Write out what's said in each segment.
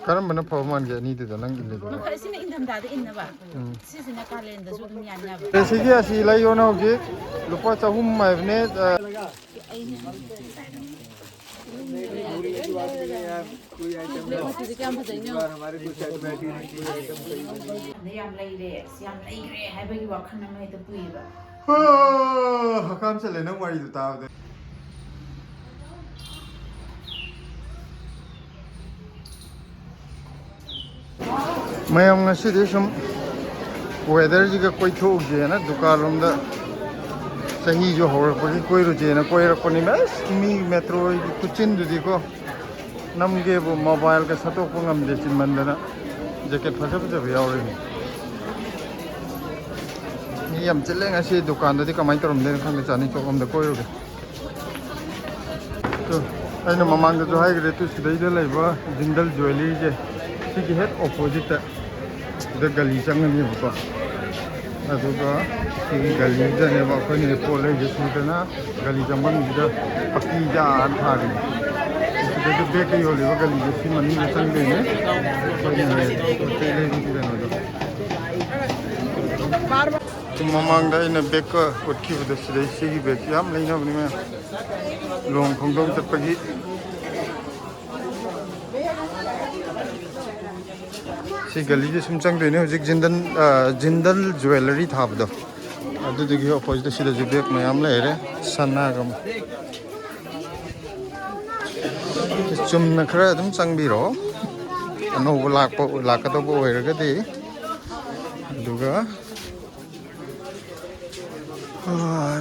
Karam mana paman gaya ni itu nang ini. Maka sini indam dah ada inna ba. Sini nak kalian dah sudah nyanya ba. Segi asih layu na hoji. Lupa cahum mai bne. Hakam se lena wari tu tahu. Mayam ngasi di sum weather juga koi thok je na dukaan room da sahi jo hor pagi koi ruje na koi rak pani mas mi metro kuchin du di ko namge bo mobile ka sato ko ngam de chin mandana jacket phasa phasa bhi aur ni yam chile ngasi dukaan da di kamai tarom de khang chani chokom da koi ruge to aina mamang da jo hai gre tu sidai da laiba jindal jewelry je sigi head opposite the gali changani ba aduga sigi gali da ne ba ko ni pole je sudana gali jamban da pakki ja thari the bakery hole ba gali je si mani ne sang de ne ko ni to tele ni da no to mamang da ina bake utki da sidai sigi bake yam leina bni me long khongdong tapagi si gali je sumchang de ne hojik jindal jewelry thab do adu digi opposite sida jubek mayam le re sanna gam chumna khara adum changbiro ano lak to bo hoira ga di duga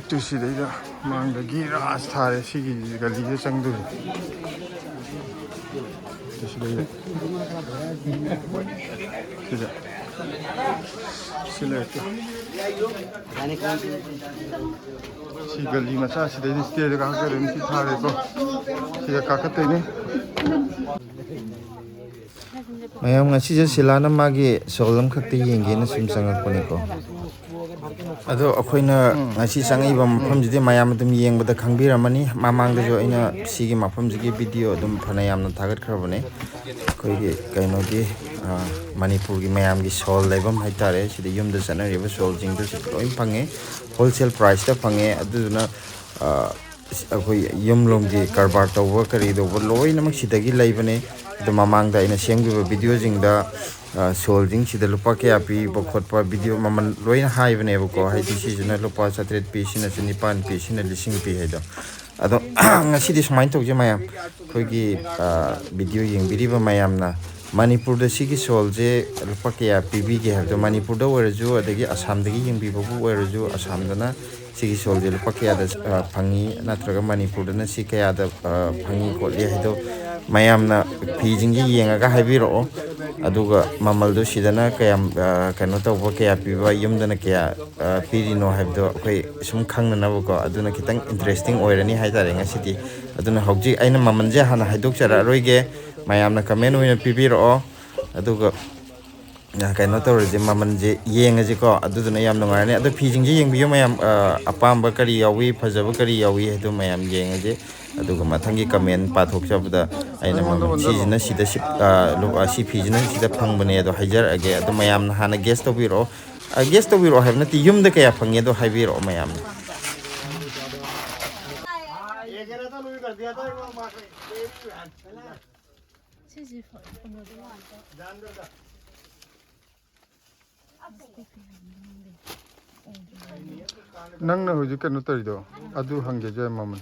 tu sida da mang da gi ras thare si gali je changdu Sila si gali macha si dai stia de ka ka ren si thare ko si ka ka te ne mayam ngasi je silana magi solam khakti yenge na sim sangak poni ko ado akoina ngasi sangai bam pham jide mayam dum yengbada khangbiramani mamang da jo ina sigi mafam jigi video dum phana yamna thagat khrabane koi gi kaino gi manipur gi mayam gi sol lebam haitare sida yumda sana riba sol jing du loi phange wholesale price ta phange aduna akoi yumlong gi karbar tawwa kari do loi namak sidagi leibane the mamang da ina sengbi video jing da sol jing sida lupa kya pi bokhot pa video maman loina hai bane ko hai ti sina lupa 7 pi sina 9 pi sina lising pi hai da ado ngasi di smain tok je mayam khoi gi video yeng biri ba mayam na manipur da sigi sol je lupa kya pi bi ge ha do manipur da wer ju adagi assam dagi yeng bi bu wer ju assam da na sigi sol je lupa kya da phangi natraga manipur da na si kya da phangi ko le ha do mayam na pi jing gi yenga ga haibiro aduga mamal do sidana kayam kano tawba kaya piba yumdana kaya pirino haibdo akhoi sum khangna na ko aduna kitang interesting oirani haitare ngasiti aduna hokji aina mamanje hana haidok chara roige mayamna comment oina pibiro aduga kano tawrje mamanje yengaji ko aduna yam nungarani adu pijingji yengbiyo mayam apamba kari yawi phajaba kari yawi hadu mayam yengaje aduga mathangi comment pathok chabda aina mamam sijina sida si pijina sida phangbane ado haijar age ado mayam hana guest to biro habna ti yum de kaya phangye do haibiro mayam nang na hoji kanu tari do adu hangge jay maman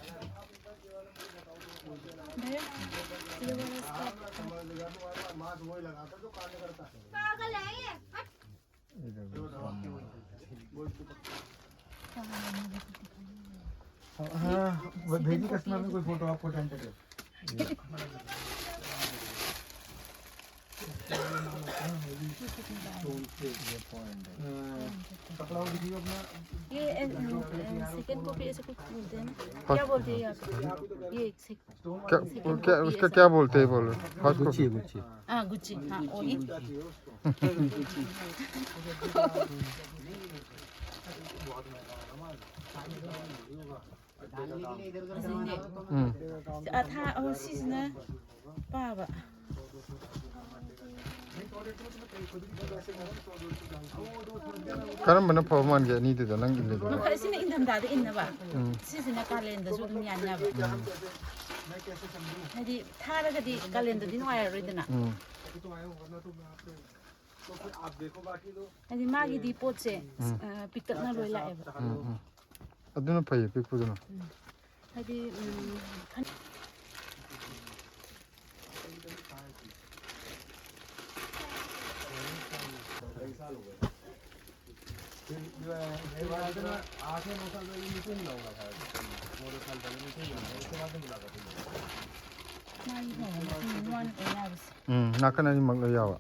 भेजी customer में कोई photo आपको tentative कपड़ा दिखिए अपना ये second copy ऐसे कुछ बोलते हैं ना क्या बोलते हैं आप ये क्या उसका क्या बोलते हैं बोलो गुच्ची हाँ गुच्ची हाँ वही था और सीजना पावा ꯀꯔꯝꯕꯅ ꯐꯕ ꯃꯥꯟꯒꯦ ꯑꯅꯤꯗꯨꯗ ꯅꯪ ꯏꯜꯂꯤꯗꯣ ꯃꯈꯜꯁꯤꯅ ꯏꯪꯊꯝꯊꯥꯗ ꯏꯟꯅꯕ ꯁꯤꯁꯤꯅ ꯀꯥꯂꯦꯟꯗꯁꯨ ꯑꯗꯨꯝ ꯌꯥꯟꯅꯕ ꯍꯥꯏꯗꯤ ꯊꯥꯔꯒꯗꯤ ꯀꯥꯂꯦꯟꯗꯗꯤ ꯅꯨꯡꯉꯥꯏꯔꯔꯣꯏꯗꯅ ꯍꯥꯏꯗꯤ ꯃꯥꯒꯤꯗꯤ ꯄꯣꯠꯁꯦ ꯄꯤꯛꯇꯛꯅ ꯂꯣꯏ ꯂꯥꯛꯑꯦꯕ ꯑꯗꯨꯅ ꯐꯩꯌꯦ ꯄꯤꯛꯄꯗꯨꯅ ꯍꯥꯏꯗꯤ ꯅꯥꯀꯟ ꯑꯅꯤꯃꯛ ꯂꯣꯏ ꯌꯥꯎꯕ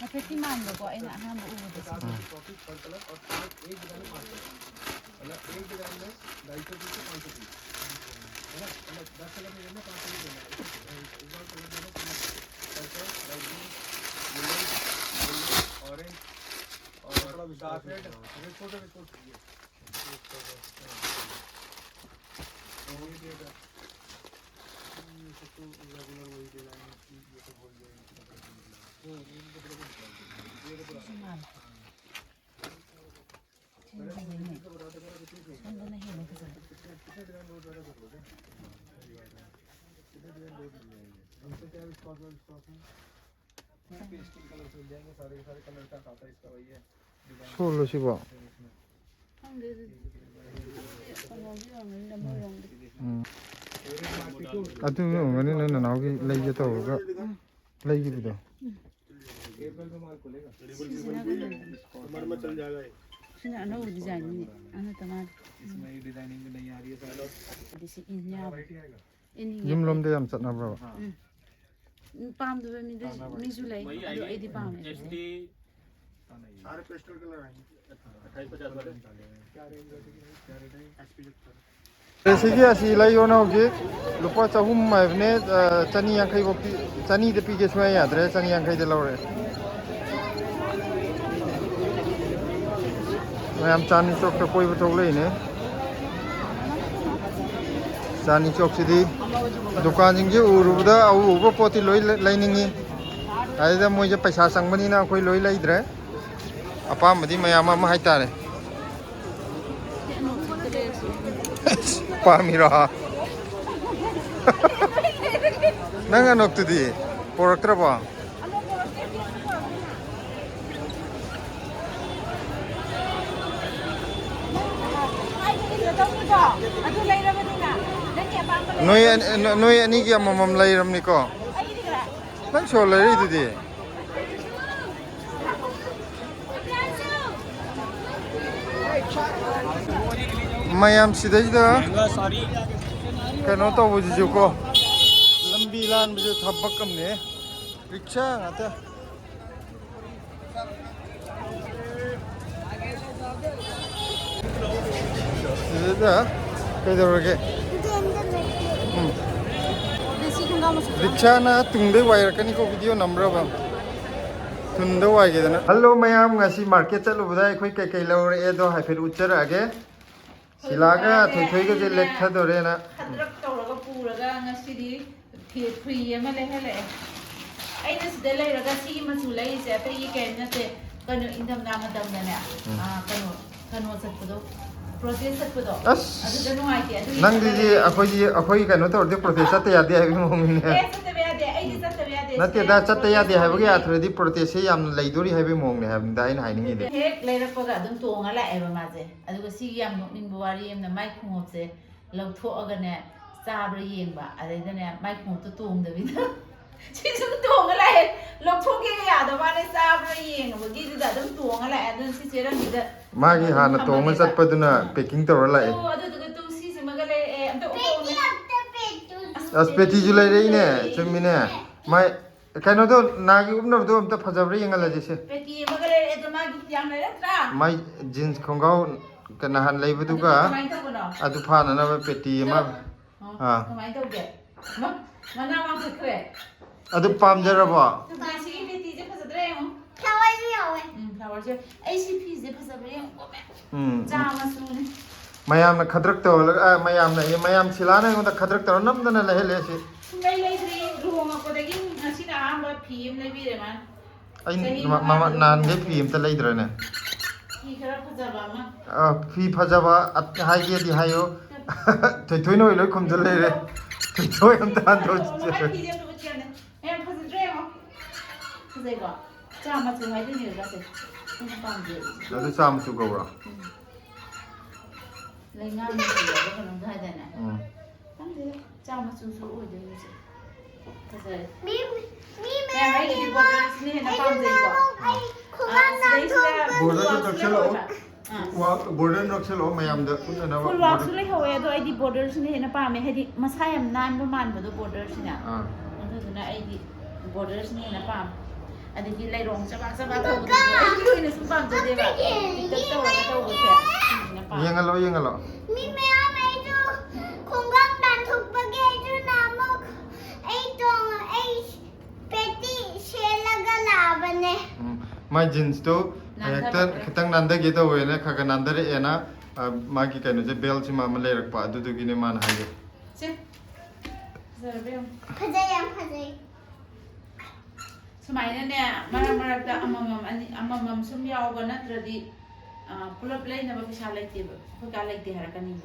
ꯍꯥꯏꯐꯦꯠꯇꯤ ꯃꯥꯟꯕꯀꯣ ꯑꯩꯅ ꯑꯍꯥꯟꯕ ꯎꯕꯗꯁꯨ ꯁꯣꯜꯂꯣ ꯁꯤꯕꯣ ꯑꯗꯨ ꯑꯣꯏꯔꯝꯒꯅꯤ ꯅꯣꯏ ꯅꯅꯥꯎꯒꯤ ꯂꯩꯒꯦ ꯇꯧꯔꯒ ꯂꯩꯈꯤꯕꯗꯣ sini ana udah desain ini ana teman ini ꯌꯨꯝ ꯂꯣꯝꯗ ꯌꯥꯝ ꯆꯠꯅꯕ꯭ꯔꯕ paham tuh misu lagi aduh ini paham ꯁꯤꯒꯤ ꯑꯁꯤ ꯂꯩꯌꯣꯅ ꯍꯧꯖꯤꯛ ꯂꯨꯄꯥ 300 ꯍꯥꯏꯕꯅꯦ 150 ꯐꯥꯎ 200ꯗ ꯄꯤꯒꯦ ꯁꯨꯡꯌꯥ ꯌꯥꯗ꯭ꯔꯦ 150ꯗ ꯂꯧꯔꯦ ꯃꯌꯥꯝ ꯆꯥꯟꯗꯅꯤ ꯆꯧꯛꯇ ꯀꯣꯏꯕ ꯊꯣꯛꯂꯛꯏꯅꯦ ꯆꯥꯟꯗꯅꯤ ꯆꯧꯛꯁꯤꯗꯤ ꯗꯨꯀꯥꯟꯁꯤꯡꯁꯦ ꯎꯔꯨꯕꯗ ꯑꯎ ꯄꯣꯠꯇꯤ ꯂꯣꯏ ꯂꯩꯅꯤꯡꯉꯤ ꯑꯗꯨꯗ ꯃꯣꯏꯁꯦ ꯄꯩꯁꯥ ꯆꯪꯕꯅꯤꯅ ꯑꯩꯈꯣꯏ ꯂꯣꯏ ꯂꯩꯗ꯭ꯔꯦ ꯑꯄꯥꯝꯕꯗꯤ ꯃꯌꯥꯝ ꯑꯃ ꯍꯥꯏꯇꯥꯔꯦ ꯄꯥꯝꯃꯤꯔꯣ ꯅꯪ ꯑꯅꯣꯛꯇꯨꯗꯤ ꯄꯣꯔꯛꯇ꯭ꯔꯕꯣ ꯅꯣꯏ ꯑꯅꯤꯒꯤ ꯑꯃꯃꯝ ꯂꯩꯔꯝꯅꯤꯀꯣ ꯅꯪ ꯁꯣ ꯂꯩꯔꯤꯗꯨꯗꯤ ꯃꯌꯥꯝ ꯁꯤꯗꯩꯗ ꯀꯩꯅꯣ ꯇꯧꯕꯁꯤꯁꯨꯀꯣ ꯂꯝꯕꯤ ꯂꯥꯟꯕꯁꯨ ꯊꯕꯛ ꯑꯃꯅꯦ ꯔꯤꯛꯁꯥ ꯉꯥꯛꯇ ꯁꯤꯗ ꯀꯩꯗꯧꯔꯒꯦ ꯔꯤꯛꯁꯥꯅ ꯇꯨꯡꯗꯩ ꯋꯥꯏꯔꯛꯀꯅꯤꯀꯣ ꯚꯤꯗꯤꯑꯣ ꯅꯝꯕ꯭ꯔꯕ ꯊꯨꯟꯗ ꯋꯥꯏꯒꯦꯗꯅ ꯍꯜꯂꯣ ꯃꯌꯥꯝ ꯉꯁꯤ ꯃꯥꯔꯀꯦꯠ ꯆꯠꯂꯨꯕꯗ ꯑꯩꯈꯣꯏ ꯀꯩꯀꯩ ꯂꯧꯔꯛꯑꯦꯗꯣ ꯍꯥꯏꯐꯦꯠ ꯎꯠꯆꯔꯛꯑꯒꯦ ꯁꯤꯂꯥꯒ ꯊꯣꯏꯊꯣꯏꯒꯁꯦ ꯂꯦꯛꯊꯗꯣꯔꯦꯅ ꯈꯗ꯭ꯔꯛ ꯇꯧꯔꯒ ꯄꯨꯔꯒ ꯉꯁꯤꯗꯤ ꯐ꯭ꯔꯤ ꯑꯃ ꯂꯩꯍꯜꯂꯛꯑꯦ ꯑꯩꯅ ꯁꯤꯗ ꯂꯩꯔꯒ ꯁꯤꯒꯤ ꯃꯆꯨ ꯂꯩꯔꯤꯁꯦ ꯑꯇꯩꯒꯤ ꯀꯩꯝ ꯅꯠꯇꯦ ꯀꯩꯅꯣ ꯏꯪꯊꯝꯊꯥ ꯃꯇꯝꯗꯅꯦ ꯀꯩꯅꯣ ꯆꯠꯄꯗꯣ ꯄ꯭ꯔꯣꯇꯦꯁ ꯆꯠꯄꯗꯣ ꯑꯗꯨꯗ ꯅꯨꯡꯉꯥꯏꯇꯦ ꯑꯗꯨꯒꯤ ꯅꯪꯗꯤ ꯑꯩꯈꯣꯏ ꯀꯩꯅꯣ ꯇꯧꯔꯗꯤ ꯄ꯭ꯔꯣꯇꯦꯁ ꯆꯠꯇ ꯌꯥꯗꯦ ꯍꯥꯏꯕꯒꯤ ꯃꯑꯣꯡꯅꯤꯅꯦ ꯆꯠꯇꯕ ꯌꯥꯗꯦ ꯑꯩꯗꯤ ꯆꯠꯇꯕ ꯌꯥꯗꯦ ꯅꯠꯇꯦꯗ ꯆꯠꯇ ꯌꯥꯗꯦ ꯍꯥꯏꯕꯒꯤ ꯑꯥꯊ꯭ꯔꯗꯤ ꯄ꯭ꯔꯣꯇꯦꯁꯁꯦ ꯌꯥꯝꯅ ꯂꯩꯗꯣꯔꯤ ꯍꯥꯏꯕꯒꯤ ꯃꯑꯣꯡꯅꯦ ꯍꯥꯏꯕꯅꯤꯗ ꯑꯩꯅ ꯍꯥꯏꯅꯤꯡꯉꯤꯗꯤ ꯍꯦꯛ ꯂꯩꯔꯛꯄꯒ ꯑꯗꯨꯝ ꯇꯣꯡꯉ ꯂꯥꯛꯑꯦꯕ ꯃꯥꯁꯦ ꯑꯗꯨꯒ ꯁꯤꯒꯤ ꯌꯥꯝ ꯅꯣꯛꯅꯤꯡꯕ ꯋꯥꯔꯤ ꯑꯃꯅ ꯃꯥꯏ ꯈꯣꯡꯎꯞꯁꯦ ꯂꯧꯊꯣꯛꯑꯒꯅꯦ ꯆꯥꯕ꯭ꯔꯥ ꯌꯦꯡꯕ ꯑꯗꯩꯗꯅꯦ ꯃꯥꯏ ꯈꯣꯡꯎꯞꯇꯣ ꯇꯣꯡꯗꯕꯤꯗ ꯁꯤ ꯁꯨꯝ ꯇꯣꯡꯉ ꯂꯥꯛꯑꯦ ꯂꯧꯊꯣꯛꯀꯦꯒ ꯌꯥꯗꯕ ꯃꯥꯅꯦ ꯆꯥꯕ꯭ꯔꯥ ꯌꯦꯡꯉꯕꯒꯤꯗꯨꯗ ꯑꯗꯨꯝ ꯇꯣꯡꯉ ꯂꯥꯛꯑꯦ ꯑꯗꯨꯅ ꯁꯤ ꯆꯦꯔꯪꯁꯤꯗ ꯃꯥꯒꯤ ꯍꯥꯟꯅ ꯇꯣꯡꯉ ꯆꯠꯄꯗꯨꯅ ꯄꯦꯛꯀꯤꯡ ꯇꯧꯔ ꯂꯥꯛꯑꯦ ꯑꯗꯨꯗꯨꯒ ꯇꯨ ꯁꯤꯁꯤꯃꯒ ꯂꯩꯔꯛꯑꯦ ꯑꯝꯇ ꯑꯁ ꯄꯦꯇꯤꯁꯨ ꯂꯩꯔꯛꯏꯅꯦ ꯆꯨꯝꯃꯤꯅꯦ ꯃꯥꯏ ꯀꯩꯅꯣꯗꯣ ꯅꯥꯒꯤ ꯎꯞꯅꯕꯗꯣ ꯑꯝꯇ ꯐꯖꯕ꯭ꯔꯥ ꯌꯦꯡꯍꯜꯂꯁꯤꯁꯦ ꯄꯦꯇꯤ ꯑꯃꯒ ꯂꯩꯔꯛꯑꯦ ꯑꯗꯣ ꯃꯥꯒꯤ ꯌꯥꯝ ꯂꯩꯔꯛꯇ꯭ꯔꯥ ꯃꯥꯏ ꯖꯤꯟꯁ ꯈꯣꯡꯒ꯭ꯔꯥꯎ ꯅꯍꯥꯟ ꯂꯩꯕꯗꯨꯒ ꯀꯃꯥꯏꯅ ꯇꯧꯕꯅꯣ ꯑꯗꯨ ꯐꯥꯅꯅꯕ ꯄꯦꯇꯤ ꯑꯃ ꯀꯃꯥꯏꯅ ꯇꯧꯒꯦ mana mang khre อันนี้ปามเจอร์บ่ ma si pe ti je phasa dre mo flower 就有哎， flower je ACP je phasa bre mo me จ้า cha ma su ni มายามนะขัดรักตัวแล้วมายามนะมายามศิลาเนี่ยมันขัดรักตัวน้ำนั่นแหละเลยสิ lai lai dre ru ma ko de gin asi na am ba phim lai bi re man ไอ้มานานยี่ปีมตะเลยเดือนเนี่ย ki khara phasa ba ma พี่พะจาวะให้เกียรติให้โยถอยๆหน่อยเลยคมจะเลยถอยๆอันตันโดน ma ki je to chen ne em phasa dre mo phasa ba cha ma su hai de ni ga se ni pam je แล้วจะซ้ำสุกเอาหรอ lai nga ni je ga ko nong dai da na อืม tam de cha ma su su o de ni je phasa 咪咪 แม่ให้ดีบอร์เดอร์นี่นะปั๊มใจก่อน 哎，空干男同 border รักษาแล้วว่า border รักษาแล้วมายามเด็กคุณนะว่า คุณว่าสุดเลยเขาเออไอ้ดีบอร์เดอร์นี่นะปั๊มให้ดีมาใช้นานประมาณแบบบอร์เดอร์นี่นะนั่นคือนะไอ้ดีบอร์เดอร์นี่นะปั๊มอันนี้ไล่ลงจะมาถูกไอ้ยูนี่สุดปั๊มจะได้แบบติดตัวแล้วก็ตัวเสียนะปั๊ม ยังไงล่ะยังไงล่ะ 咪咪阿美就空干男同不给就那么哎种哎，Betty 学了个喇叭呢。 my jeans to khitang nanda ge to we na khaga nanda re ena ma ki kaino je bel chi ma ma le rak pa du du gi ne man ha ge เช่เสร็จแล้ว 拍这样拍这样。 สมัยนั้นเนี่ยมาแต่อมอันนี้อมซุ่มยาวกันนะตรดีปุลเปลย์นะพิชาเลยตีแบบพวกการเลยตีหากันนี่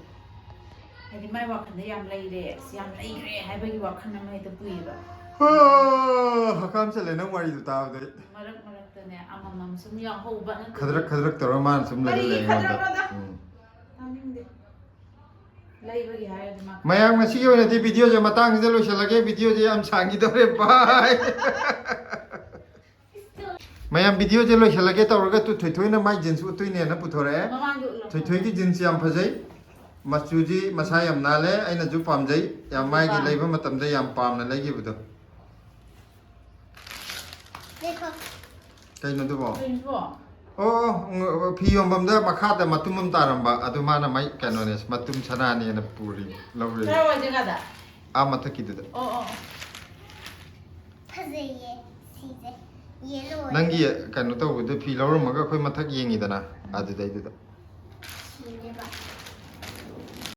ไอ้ที่ไม่ว่าคันได้ยามเลยเด้ยามเลยเร่ให้ไปว่าคันนั้นไม่ตะปุยแบบ hakam se le na wari du ta de มารักตัวเนี่ยอมซุ่มยาวเขาบ้าน khadrak to man sum le le ma da ทำยังไงเลยไปหาอะไรมา mayam ngasi yo ne ti video je matang je lo shalage video je am changi do re bye mayam video je lo shalage ta ro ga tu thoi na mai jeans tu ne na pu thore มาบ้านดูหรอ thoi ki jeans yam phajai machu ji masai yam na le aina ju pam jai yam mai gi leiba matam de yam pam na legi bu do 这个 kai no du bo เป็นพวก โอ้พี่ยมบัมเดอร์มาคาแต่มาตุ้มมัมตารัมบะอะตุมานะไม่แกนโนเนสมาตุ้มชนะเนี่ยนะปูรีลาวรี ใช่ว่าจะกันอ่ะ อามาตะกิดเด โอ้ 拍这也是的，也路。 นังกี้แกนโนตัวเดพี่ลาวรมาก็ค่อยมาทักยิงอีดนะอะเดได้เด 是的吧？